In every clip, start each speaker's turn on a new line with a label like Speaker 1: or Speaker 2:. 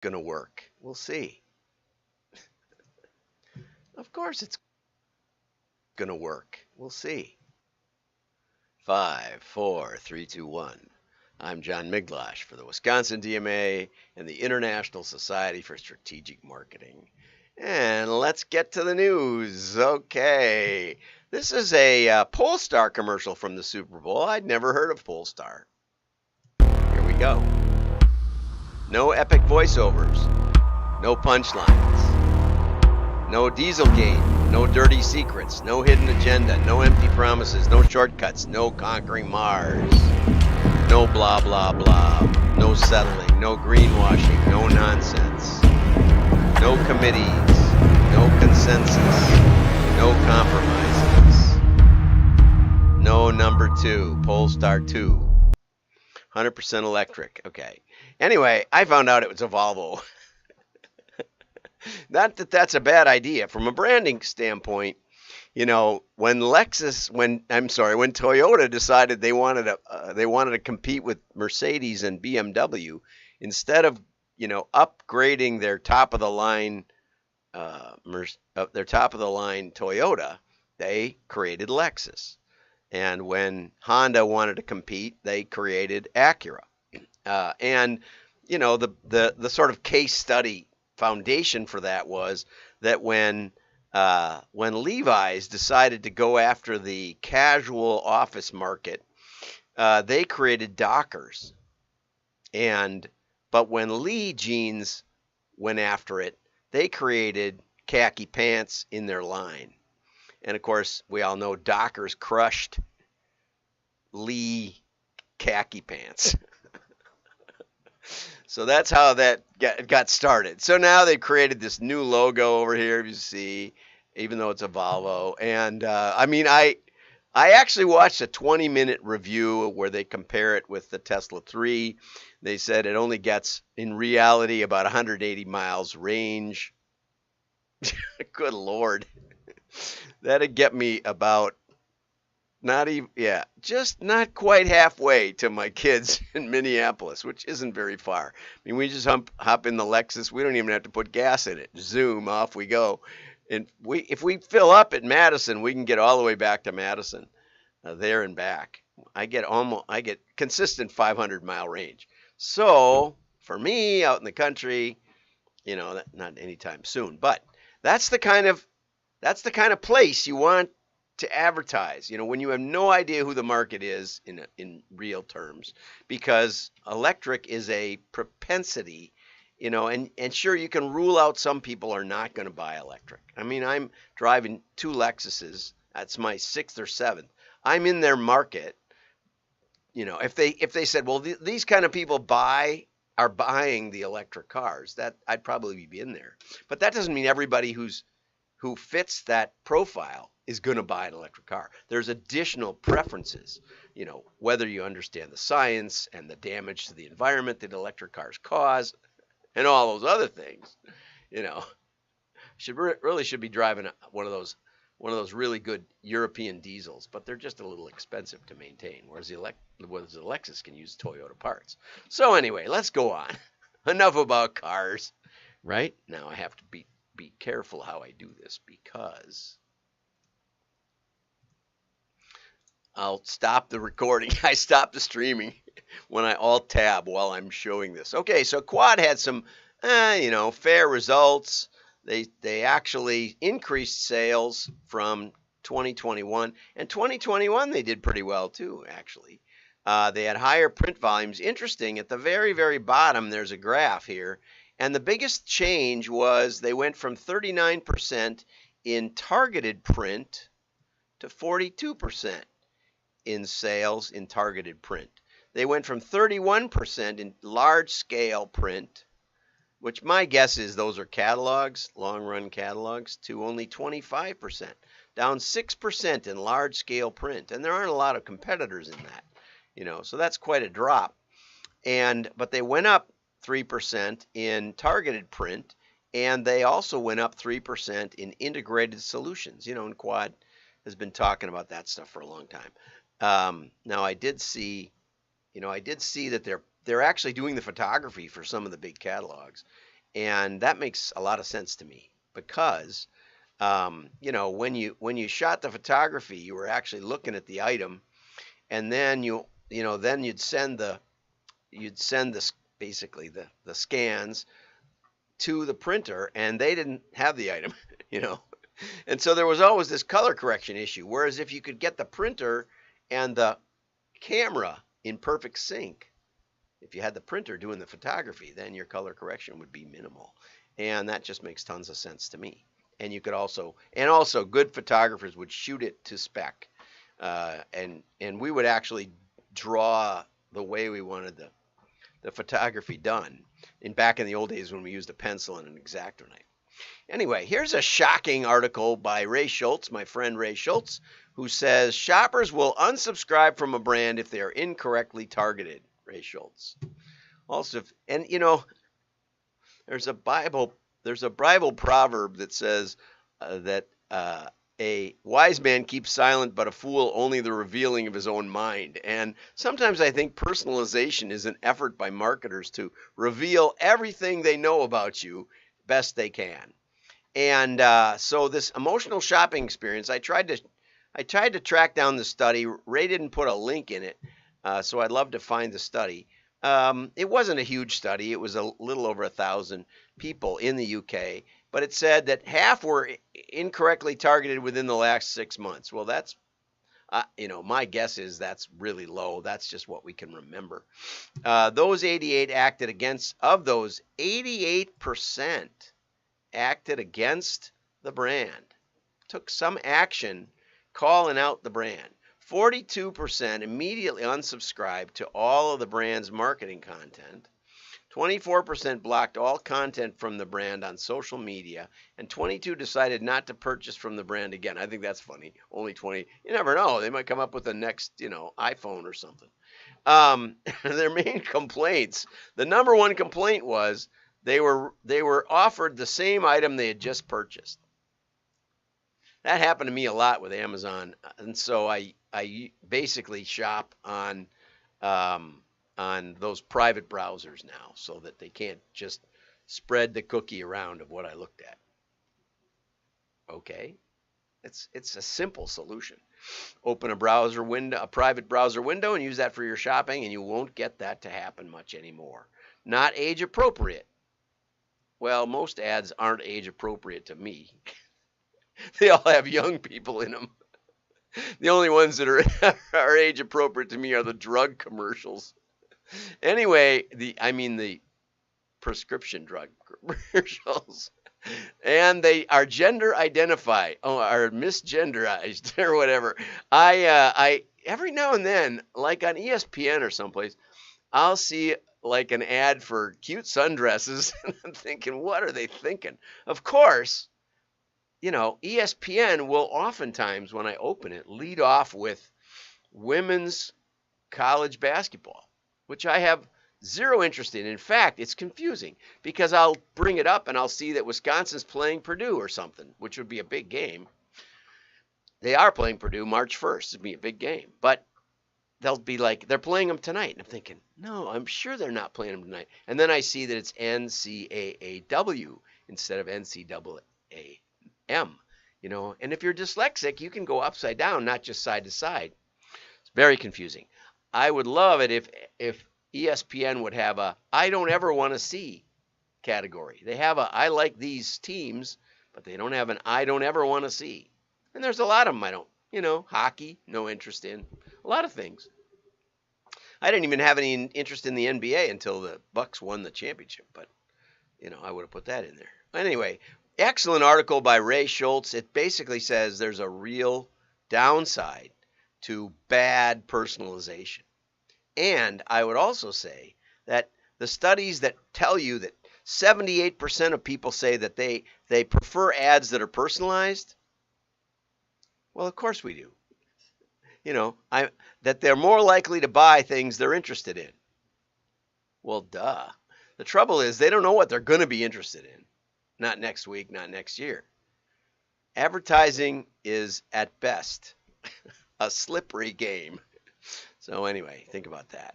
Speaker 1: going to work. We'll see. Of course it's going to work. We'll see. Five, four, three, two, one. I'm John Miglash for the Wisconsin DMA and the International Society for Strategic Marketing. And let's get to the news. Okay. This is a Polestar commercial from the Super Bowl. I'd never heard of Polestar. Here we go. No epic voiceovers. No punchlines. No Dieselgate. No dirty secrets. No hidden agenda. No empty promises. No shortcuts. No conquering Mars. No blah, blah, blah. No settling. No greenwashing. No nonsense. No committees. No consensus. No compromises. No number two. Polestar 2. 100% electric. Okay. Anyway, I found out it was a Volvo. Not that that's a bad idea from a branding standpoint. You know, when Toyota decided they wanted to compete with Mercedes and BMW, instead of upgrading their top of the line Toyota, they created Lexus. And when Honda wanted to compete, they created Acura. And the sort of case study foundation for that was that when Levi's decided to go after the casual office market, they created Dockers. But when Lee jeans went after it, they created khaki pants in their line. And of course, we all know Dockers crushed Lee khaki pants. So that's how that got started. So now they created this new logo over here, you see, even though it's a Volvo. And I actually watched a 20-minute review where they compare it with the Tesla 3. They said it only gets, in reality, about 180 miles range. Good Lord. That'd get me about just not quite halfway to my kids in Minneapolis, which isn't very far. I mean, we just hop in the Lexus. We don't even have to put gas in it. Zoom, off we go. And if we fill up at Madison, we can get all the way back to Madison, there and back. I get consistent 500-mile range. So for me, out in the country, not anytime soon. But that's the kind of place you want to advertise, when you have no idea who the market is in real terms, because electric is a propensity, and sure, you can rule out some people are not going to buy electric. I mean, I'm driving 2 Lexuses. That's my 6th or 7th. I'm in their market. If they said, well, these kind of people are buying the electric cars, that I'd probably be in there. But that doesn't mean everybody who fits that profile is going to buy an electric car. There's additional preferences, whether you understand the science and the damage to the environment that electric cars cause and all those other things. Should be driving one of those really good European diesels, but they're just a little expensive to maintain, whereas the Lexus can use Toyota parts. So anyway, let's go on. Enough about cars. Right? Now I have to be careful how I do this, because I'll stop the recording. I stop the streaming when I alt-tab while I'm showing this. Okay, so Quad had some, fair results. They actually increased sales from 2021. And 2021 they did pretty well too, actually. They had higher print volumes. Interesting, at the very, very bottom, there's a graph here. And the biggest change was they went from 39% in targeted print to 42% in sales in targeted print. They went from 31% in large scale print, which my guess is those are catalogs, long run catalogs, to only 25%, down 6% in large scale print. And there aren't a lot of competitors in that, so that's quite a drop. But they went up 3% in targeted print, and they also went up 3% in integrated solutions. And Quad has been talking about that stuff for a long time. Now I did see that they're actually doing the photography for some of the big catalogs, And that makes a lot of sense to me because, when you shot the photography, you were actually looking at the item, and then then you'd send basically the scans to the printer, and they didn't have the item, you know. And so there was always this color correction issue. Whereas if you could get the printer and the camera in perfect sync, if you had the printer doing the photography, then your color correction would be minimal. And that just makes tons of sense to me. And you could also good photographers would shoot it to spec. And we would actually draw the way we wanted the photography done back in the old days when we used a pencil and an X-Acto knife. Anyway, here's a shocking article by Ray Schultz, my friend Ray Schultz, who says shoppers will unsubscribe from a brand if they are incorrectly targeted. Ray Schultz. Also, and there's a Bible proverb that says that a wise man keeps silent, but a fool only the revealing of his own mind. And sometimes I think personalization is an effort by marketers to reveal everything they know about you best they can. And so this emotional shopping experience, I tried to track down the study. Ray didn't put a link in it, so I'd love to find the study. It wasn't a huge study. It was a little over 1,000 people in the UK, but it said that half were incorrectly targeted within the last 6 months. Well, that's, my guess is that's really low. That's just what we can remember. Of those 88% acted against the brand, took some action calling out the brand. 42% immediately unsubscribed to all of the brand's marketing content. 24% blocked all content from the brand on social media, and 22% decided not to purchase from the brand again. I think that's funny. Only 20. You never know. They might come up with the next, iPhone or something. Their main complaints. The number one complaint was they were offered the same item they had just purchased. That happened to me a lot with Amazon, and so I basically shop on those private browsers now, so that they can't just spread the cookie around of what I looked at. Okay, it's a simple solution. Open a private browser window, and use that for your shopping, and you won't get that to happen much anymore. Not age appropriate. Well, most ads aren't age appropriate to me. They all have young people in them. The only ones that are age appropriate to me are the drug commercials. Anyway, the prescription drug commercials. And they are gender identified, are misgenderized or whatever. I every now and then, like on ESPN or someplace, I'll see like an ad for cute sundresses, and I'm thinking, what are they thinking? Of course, ESPN will oftentimes, when I open it, lead off with women's college basketball, which I have zero interest in. In fact, it's confusing because I'll bring it up and I'll see that Wisconsin's playing Purdue or something, which would be a big game. They are playing Purdue March 1st. It'd be a big game. But they'll be like, they're playing them tonight. And I'm thinking, no, I'm sure they're not playing them tonight. And then I see that it's NCAAW instead of NCAA. And if you're dyslexic, you can go upside down, not just side to side. It's very confusing. I would love it if ESPN would have a I don't ever want to see category. They have a I like these teams, but they don't have an I don't ever want to see. And there's a lot of them I don't, hockey, no interest in, a lot of things. I didn't even have any interest in the NBA until the Bucks won the championship, but, I would have put that in there. Anyway, excellent article by Ray Schultz. It basically says there's a real downside to bad personalization. And I would also say that the studies that tell you that 78% of people say that they prefer ads that are personalized, well, of course we do. That they're more likely to buy things they're interested in. Well, duh. The trouble is they don't know what they're going to be interested in. Not next week, not next year. Advertising is, at best, a slippery game. So anyway, think about that.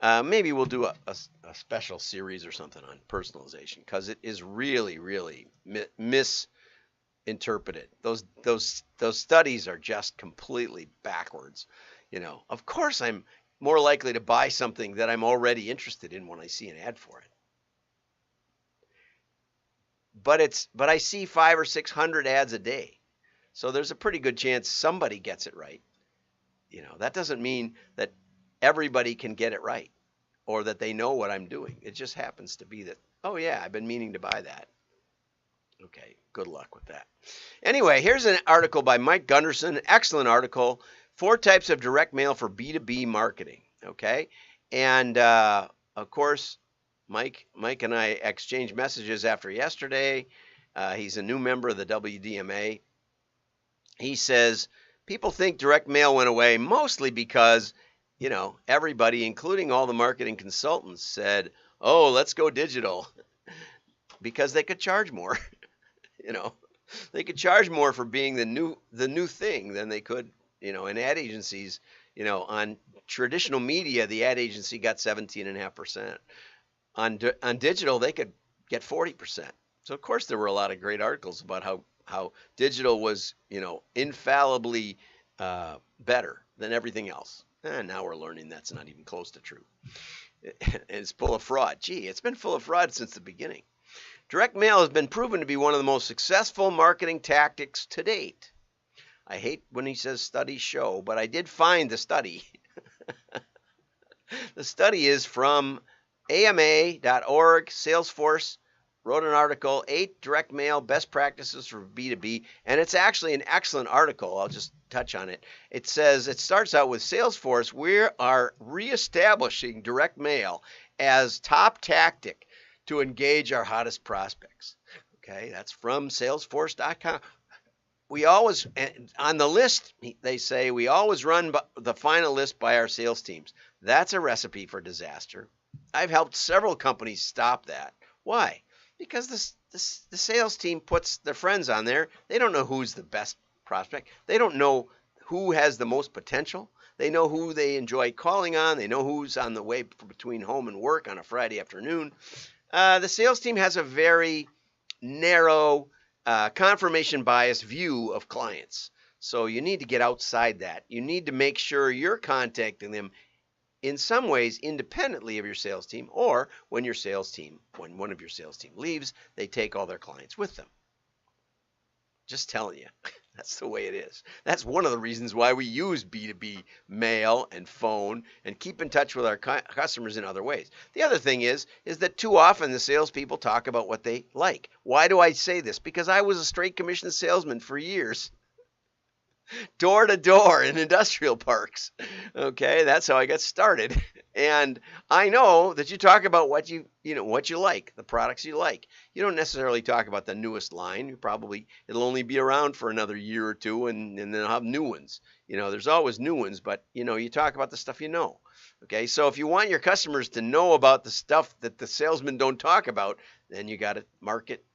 Speaker 1: Maybe we'll do a special series or something on personalization because it is really, really misinterpreted. Those studies are just completely backwards. Of course, I'm more likely to buy something that I'm already interested in when I see an ad for it. But I see 500 or 600 ads a day, so there's a pretty good chance somebody gets it right. That doesn't mean that everybody can get it right or that they know what I'm doing. It just happens to be that, oh yeah, I've been meaning to buy that. Okay, good luck with that. Anyway, here's an article by Mike Gunderson, an excellent article, 4 types of direct mail for B2B marketing. Okay, and of course, Mike and I exchanged messages after yesterday. He's a new member of the WDMA. He says people think direct mail went away mostly because, everybody, including all the marketing consultants, said, "Oh, let's go digital," because they could charge more. They could charge more for being the new thing than they could, in ad agencies. On traditional media, the ad agency got 17.5%. On digital, they could get 40%. So of course there were a lot of great articles about how digital was, infallibly better than everything else. And now we're learning that's not even close to true. It's full of fraud. Gee, it's been full of fraud since the beginning. Direct mail has been proven to be one of the most successful marketing tactics to date. I hate when he says studies show, but I did find the study. The study is from AMA.org. Salesforce wrote an article, 8 direct mail best practices for B2B, and it's actually an excellent article. I'll just touch on it. It says, it starts out with Salesforce. We are reestablishing direct mail as top tactic to engage our hottest prospects. Okay, that's from Salesforce.com. We always, on the list, they say, we always run the final list by our sales teams. That's a recipe for disaster. I've helped several companies stop that. Why? Because the sales team puts their friends on there. They don't know who's the best prospect. They don't know who has the most potential. They know who they enjoy calling on. They know who's on the way between home and work on a Friday afternoon. The sales team has a very narrow, confirmation bias view of clients. So you need to get outside that. You need to make sure you're contacting them in some ways independently of your sales team, or when one of your sales team leaves, they take all their clients with them. Just telling you. That's the way it is. That's one of the reasons why we use B2B mail and phone and keep in touch with our customers in other ways. The other thing is that too often the salespeople talk about what they like. Why do I say this? Because I was a straight commission salesman for years. Door to door in industrial parks. Okay, that's how I got started. And I know that you talk about what you like, the products you like. You don't necessarily talk about the newest line. It'll only be around for another year or two, and then they'll have new ones. There's always new ones, but you talk about the stuff you know. Okay, so if you want your customers to know about the stuff that the salesmen don't talk about, then you got to market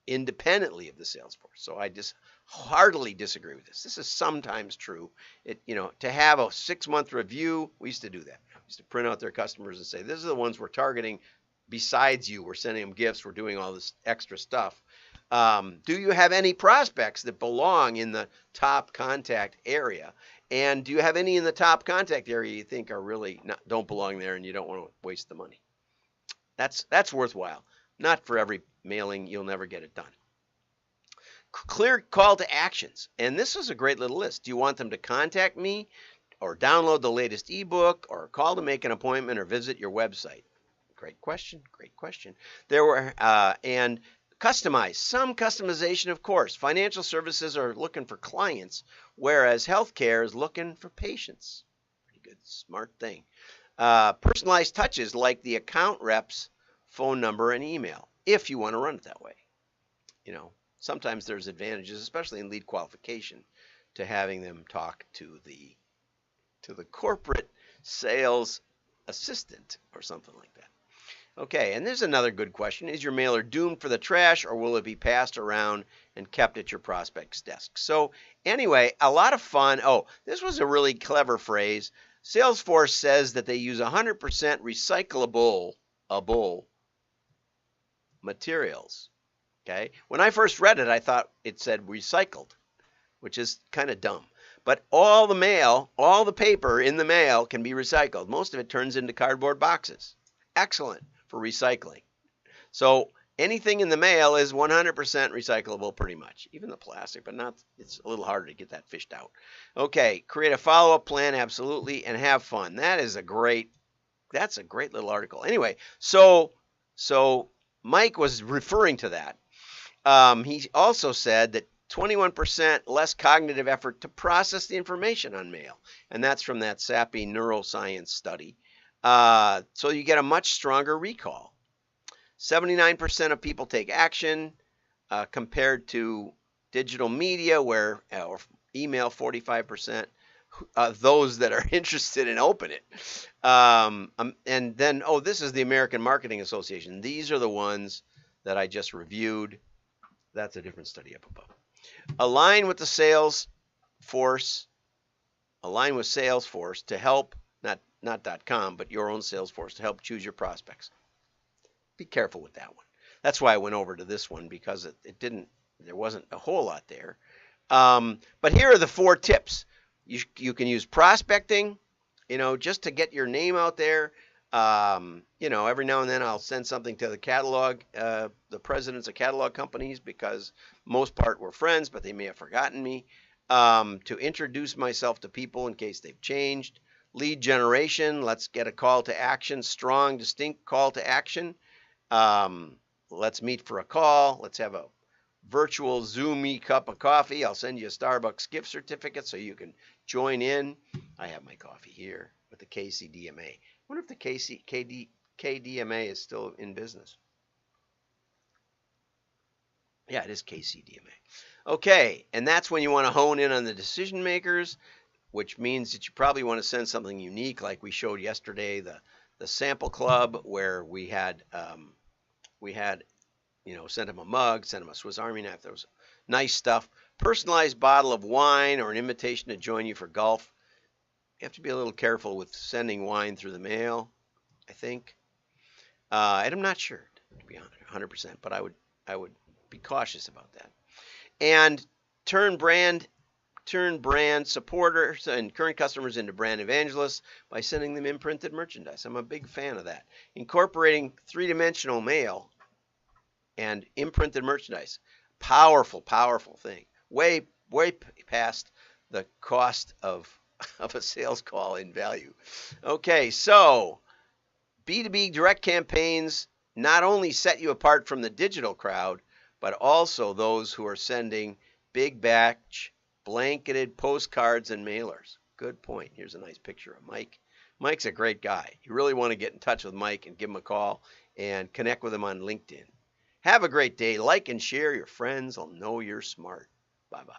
Speaker 1: independently of the sales force. So I just heartily disagree with this. This is sometimes true. To have a 6-month review, we used to do that. We used to print out their customers and say, this are the ones we're targeting. Besides you, we're sending them gifts. We're doing all this extra stuff. Do you have any prospects that belong in the top contact area? And do you have any in the top contact area you think are really don't belong there and you don't want to waste the money? That's worthwhile. Not for every mailing, you'll never get it done. Clear call to actions. And this is a great little list. Do you want them to contact me or download the latest ebook or call to make an appointment or visit your website? Great question. Great question. There were, and customize. Some customization, of course. Financial services are looking for clients, whereas healthcare is looking for patients. Pretty good, smart thing. Personalized touches like the account rep's phone number and email, if you want to run it that way. Sometimes there's advantages, especially in lead qualification, to having them talk to the corporate sales assistant or something like that. Okay, and there's another good question. Is your mailer doomed for the trash, or will it be passed around and kept at your prospect's desk? So anyway, a lot of fun. Oh, this was a really clever phrase. Salesforce says that they use 100% recyclable materials. Okay. When I first read it, I thought it said recycled, which is kind of dumb. But all the mail, all the paper in the mail can be recycled. Most of it turns into cardboard boxes. Excellent for recycling. So anything in the mail is 100% recyclable pretty much. Even the plastic, but not, it's a little harder to get that fished out. Okay, create a follow-up plan, absolutely, and have fun. That's a great little article. Anyway, so Mike was referring to that. He also said that 21% less cognitive effort to process the information on mail. And that's from that sappy neuroscience study. So you get a much stronger recall. 79% of people take action compared to digital media, where or email 45%. Those that are interested in open it. And then, this is the American Marketing Association. These are the ones that I just reviewed. That's a different study up above. Align with Salesforce to help, not .com, but your own Salesforce to help choose your prospects. Be careful with that one. That's why I went over to this one, because there wasn't a whole lot there. But here are the 4 tips. You can use prospecting, just to get your name out there. Every now and then I'll send something to the catalog, the presidents of catalog companies, because most part we're friends, but they may have forgotten me, to introduce myself to people in case they've changed. Lead generation, let's get a call to action, strong, distinct call to action. Let's meet for a call. Let's have a virtual Zoom-y cup of coffee. I'll send you a Starbucks gift certificate so you can join in. I have my coffee here with the KCDMA. I wonder if the KDMA is still in business. Yeah, it is KCDMA. Okay, and that's when you want to hone in on the decision makers, which means that you probably want to send something unique, like we showed yesterday, the sample club, where we had sent them a mug, sent them a Swiss Army knife. There was nice stuff. Personalized bottle of wine or an invitation to join you for golf. You have to be a little careful with sending wine through the mail, I think. And I'm not sure, to be honest, 100%, but I would be cautious about that. And turn brand supporters and current customers into brand evangelists by sending them imprinted merchandise. I'm a big fan of that. Incorporating 3-dimensional mail and imprinted merchandise. Powerful, powerful thing. Way past the cost of a sales call in value. Okay, so B2B direct campaigns not only set you apart from the digital crowd, but also those who are sending big batch blanketed postcards and mailers. Good point. Here's a nice picture of Mike. Mike's a great guy. You really want to get in touch with Mike and give him a call and connect with him on LinkedIn. Have a great day. Like and share. Your friends will know you're smart. Bye-bye.